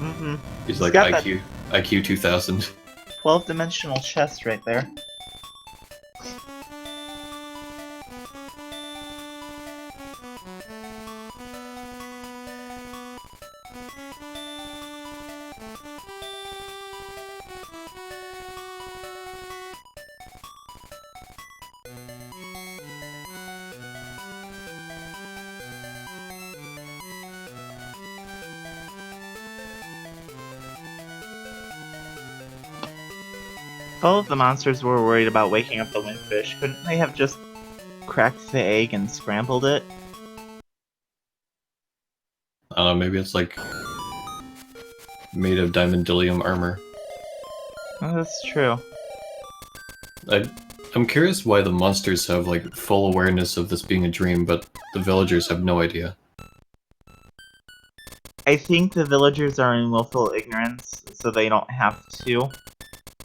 Mm-hmm. He's like got IQ 2000. 12-dimensional chess right there. If all of the monsters were worried about waking up the windfish, couldn't they have just cracked the egg and scrambled it? I don't know, maybe it's like made of diamondylium armor. Oh, that's true. I'm curious why the monsters have like full awareness of this being a dream, but the villagers have no idea. I think the villagers are in willful ignorance, so they don't have to.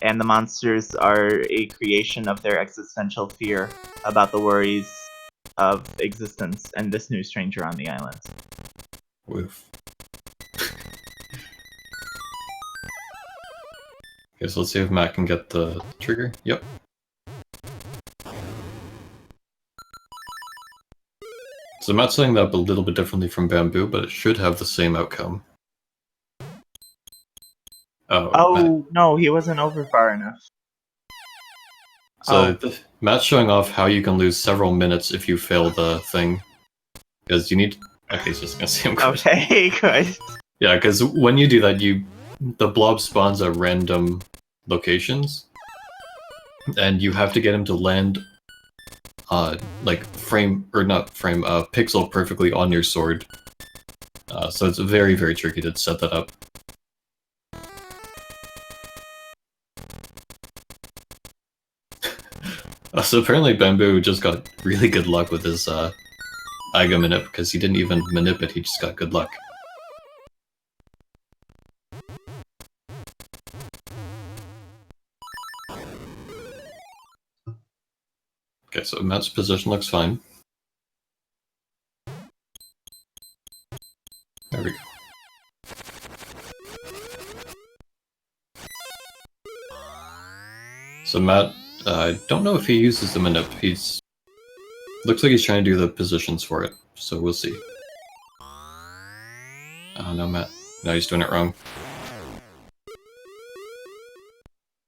And the monsters are a creation of their existential fear about the worries of existence and this new stranger on the island. Woof. Okay, so let's see if Matt can get the trigger. Yep. So Matt's setting that up a little bit differently from Bamboo, but it should have the same outcome. Oh, Matt. no, he wasn't over far enough. So Matt's showing off how you can lose several minutes if you fail the thing. Because you need... Okay, he's just gonna see him go. Okay, good. Yeah, because when you do that, the blob spawns at random locations. And you have to get him to land... like, pixel perfectly on your sword. So it's very, very tricky to set that up. So apparently Bamboo just got really good luck with his Iga Manip, because he didn't even manip it, he just got good luck. Okay, so Matt's position looks fine. There we go. So Matt, I don't know if he uses the manip. Looks like he's trying to do the positions for it, so we'll see. Oh no, Matt. No, he's doing it wrong.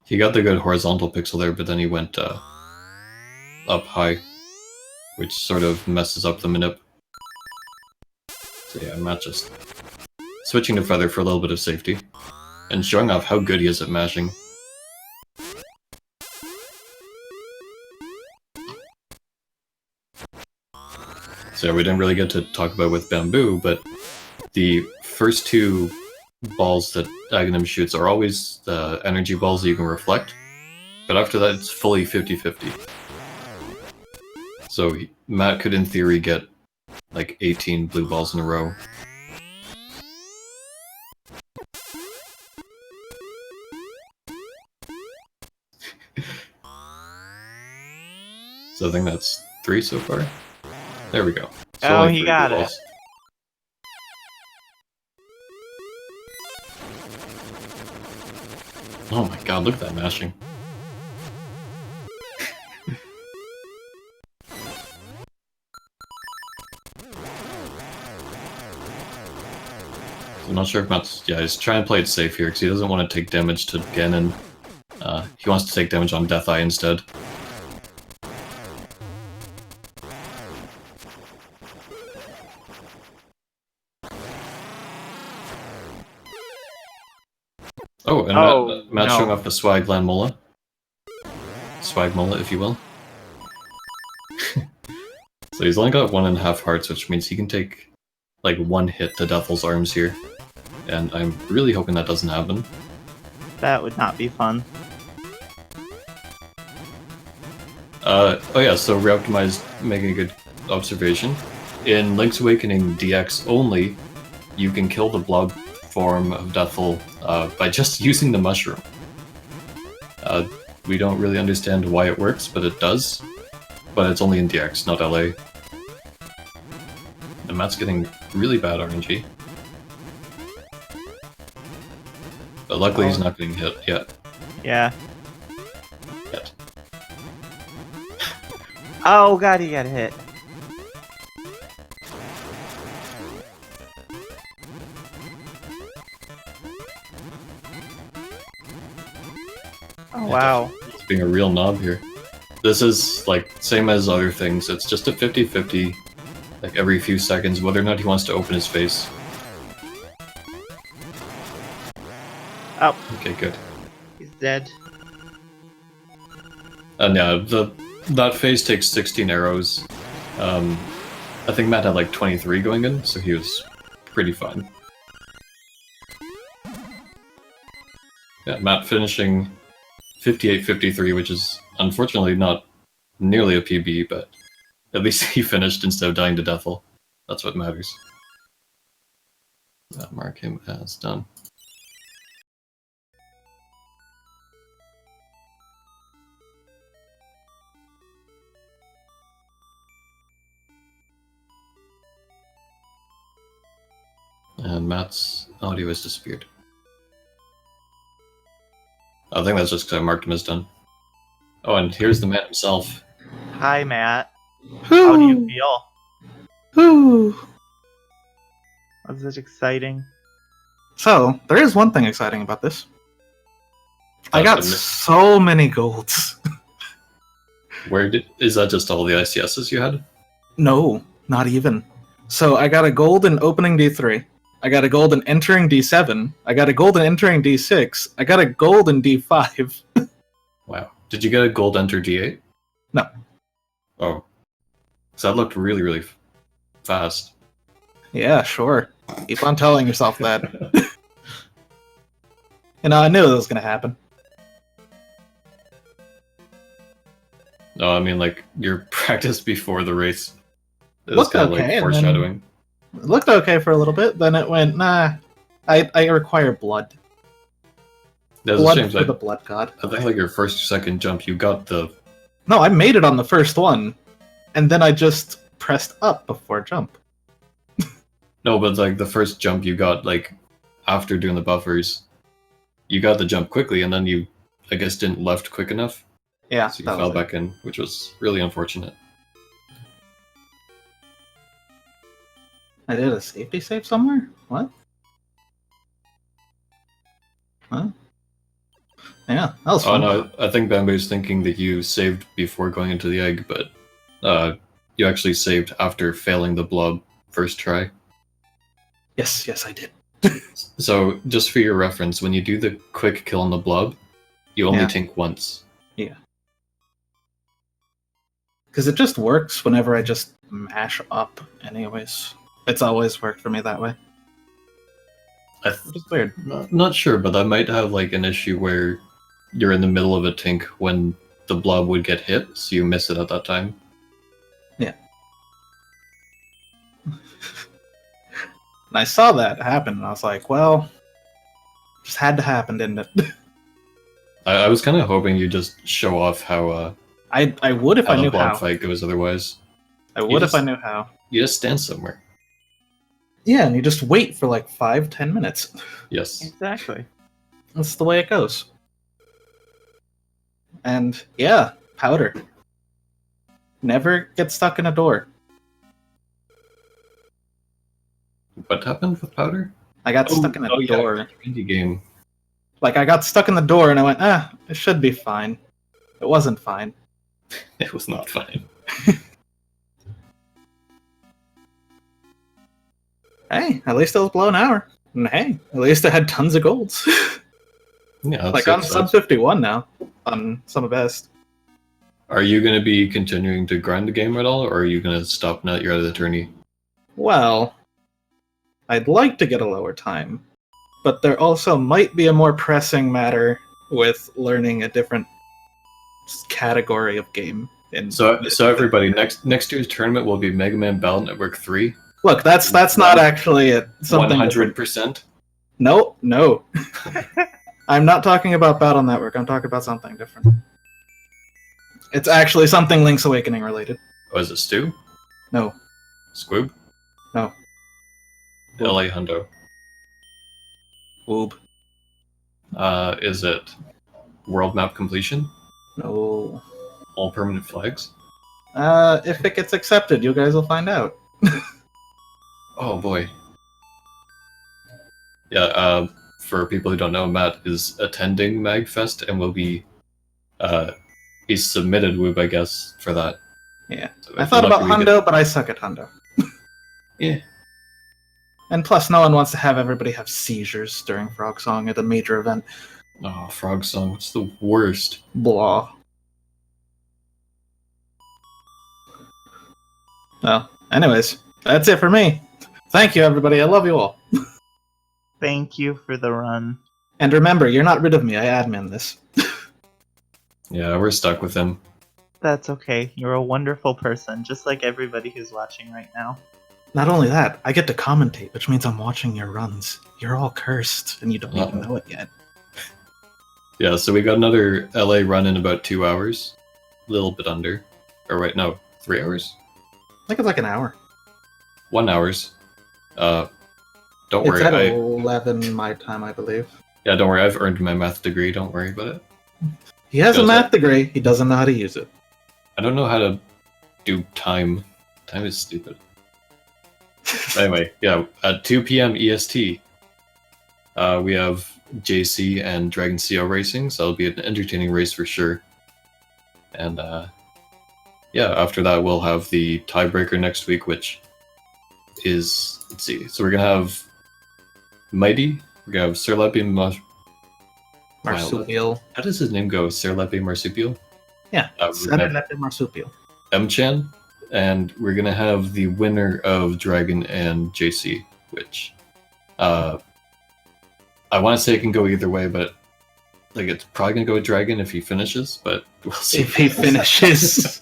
He got the good horizontal pixel there, but then he went up high, which sort of messes up the manip. So yeah, Matt just switching to feather for a little bit of safety, and showing off how good he is at mashing. So yeah, we didn't really get to talk about with Bamboo, but the first two balls that Aghanim shoots are always the energy balls that you can reflect, but after that it's fully 50-50. So Matt could in theory get like 18 blue balls in a row. So I think that's 3 so far. There we go. So Oh, only he 3 got blue it. balls. Oh my god, look at that mashing. I'm not sure if Matt's... Yeah, he's trying to play it safe here, because he doesn't want to take damage to Ganon. He wants to take damage on Death Eye instead. Oh, and Matt's showing off the Swag Land Mola. Swag Mola, if you will. So he's only got 1.5 hearts, which means he can take like 1 hit to Deathel's arms here. And I'm really hoping that doesn't happen. That would not be fun. Oh yeah, so Reoptimized making a good observation. In Link's Awakening DX only, you can kill the blob form of Deathel by just using the mushroom. We don't really understand why it works, but it does. But it's only in DX, not LA. And Matt's getting really bad RNG. But luckily he's not getting hit yet. Yeah. Yet. Oh god, he got hit. Oh wow. He's being a real knob here. This is, like, same as other things. It's just a 50-50, like, every few seconds, whether or not he wants to open his face. Oh. Okay, good. He's dead. And yeah, that phase takes 16 arrows. I think Matt had like 23 going in, so he was pretty fine. Yeah, Matt finishing 58-53, which is unfortunately not nearly a PB, but at least he finished instead of dying to Deathel. That's what matters. Mark him as done. And Matt's audio has disappeared. I think that's just because I marked him as done. Oh, and here's the man himself. Hi, Matt. How do you feel? Whew. Was it exciting? So, there is one thing exciting about this. I got so many golds. Is that just all the ICSs you had? No, not even. So, I got a gold in opening D3. I got a gold in entering D7. I got a gold in entering D6. I got a gold in D5. Wow. Did you get a gold enter D8? No. Oh. So that looked really, really fast. Yeah, sure. Keep on telling yourself that. You know, I knew it was going to happen. No, I mean, like, your practice before the race. It was Looked kind of okay, like and foreshadowing. It looked okay for a little bit, then it went, nah, I require blood. There's a Blood shame, for the blood god. I think like your first or second jump, you got the... No, I made it on the first one, and then I just pressed up before jump. No, but like the first jump you got, like, after doing the buffers, you got the jump quickly, and then you, I guess, didn't left quick enough. Yeah, So you that fell was it. back in, which was really unfortunate. I did a safety save somewhere? What? Huh? Yeah, that was Oh fun. no, I think Bamboo's thinking that you saved before going into the egg, but you actually saved after failing the blob first try. Yes, I did. So, just for your reference, when you do the quick kill on the blob, you only Yeah. tink once. Because it just works whenever I just mash up, anyways. It's always worked for me that way. Which is weird. Not sure, but I might have like an issue where you're in the middle of a tink when the blob would get hit, so you miss it at that time. Yeah. And I saw that happen, and I was like, well, just had to happen, didn't it? I was kind of hoping you just show off how I would if I the knew blob how. fight goes. Otherwise, I would if just- I knew how. you just stand somewhere. Yeah, and you just wait for like 5-10 minutes. Yes. Exactly. That's the way it goes. And yeah, powder. Never get stuck in a door. What happened with powder? I got stuck in a door. Yeah, indie game. Like, I got stuck in the door and I went, it should be fine. It wasn't fine. It was not fine. Hey, at least it was below an hour. And hey, at least I had tons of golds. Yeah. Like, I'm sub 51 now on some of best. Are you going to be continuing to grind the game at all, or are you going to stop now that you're out of the tourney? Well, I'd like to get a lower time, but there also might be a more pressing matter with learning a different category of game. So everybody, next year's tournament will be Mega Man Battle Network 3. Look, that's not actually it. Something 100%. No. I'm not talking about Battle Network. I'm talking about something different. It's actually something Link's Awakening related. Oh, is it Stu? No. Squib? No. LA Hundo. Woob. Is it World Map Completion? No. All permanent flags? If it gets accepted, you guys will find out. Oh boy. Yeah, for people who don't know, Matt is attending MagFest and will be, he's submitted Woob, I guess, for that. Yeah. So I if thought you're about lucky, we Hundo, but I suck at Hundo. Yeah. And plus, no one wants to have everybody have seizures during Frog Song at a major event. Oh, Frog Song, it's the worst. Blah. Well, anyways, that's it for me. Thank you, everybody. I love you all. Thank you for the run. And remember, you're not rid of me. I admin this. Yeah, we're stuck with him. That's okay. You're a wonderful person, just like everybody who's watching right now. Not only that, I get to commentate, which means I'm watching your runs. You're all cursed, and you don't even know it yet. Yeah, so we got another LA run in about 2 hours. A little bit under. Or wait, no, 3 hours? I think it's like an hour. 1 hours. Don't It's worry. at 11 my time, I believe. Yeah, don't worry. I've earned my math degree. Don't worry about it. He has a Does math degree. He doesn't know how to use it. I don't know how to do time. Time is stupid. Anyway, yeah, at 2 p.m. EST, we have JC and Dragon CO racing, so it'll be an entertaining race for sure. And yeah, after that we'll have the tiebreaker next week, which is, let's see, so we're gonna have Mighty, we're gonna have Sir Leppy Marsupial. How does his name go? Sir Leppy Marsupial? Yeah, we're gonna have Marsupial. M-Chan, and we're gonna have the winner of Dragon and JC, which I want to say it can go either way, but like it's probably gonna go with Dragon if he finishes, but we'll see. If he finishes.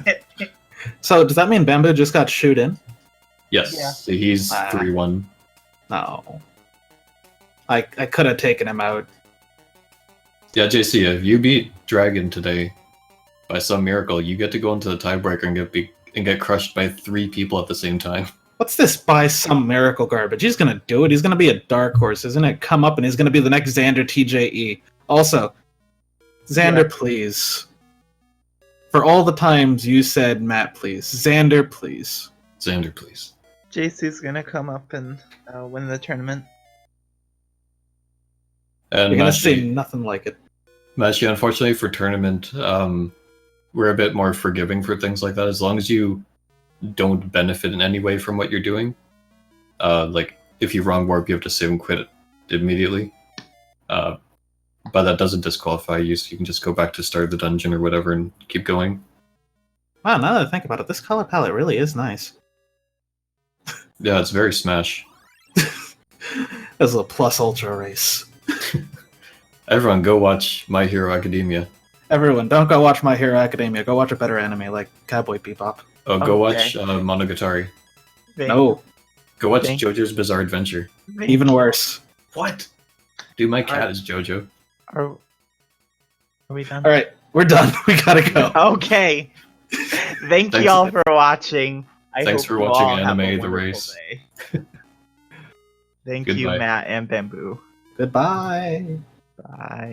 So does that mean Bamboo just got shoot in? Yes, Yeah. so he's 3-1. No. I could have taken him out. Yeah, JC, if you beat Dragon today, by some miracle, you get to go into the tiebreaker and get crushed by 3 people at the same time. What's this by some miracle garbage? He's gonna do it. He's gonna be a dark horse, isn't it? Come up and he's gonna be the next Xander TJE. Also, Xander, please. For all the times you said, Matt, please. Xander, please. Xander, please. JC's gonna come up and win the tournament. And You're gonna say Machi, nothing like it. unfortunately for tournament, we're a bit more forgiving for things like that. As long as you don't benefit in any way from what you're doing. Like, if you wrong warp, you have to save and quit it immediately. But that doesn't disqualify you, so you can just go back to start the dungeon or whatever and keep going. Wow, now that I think about it, this color palette really is nice. Yeah, it's very Smash. As a plus ultra race. Everyone, go watch My Hero Academia. Everyone, don't go watch My Hero Academia. Go watch a better anime like Cowboy Bebop. Oh, go Okay. watch Monogatari. No, Go watch Thank- JoJo's Bizarre Adventure. even worse. What? Dude, my cat is JoJo. Are we done? All right, we're done. We gotta go. Okay. Thank Thanks- you all for watching. I Thanks hope for you watching all have a Anime The wonderful Race. day. Thank you, Goodbye. Matt and Bamboo. Goodbye. Bye.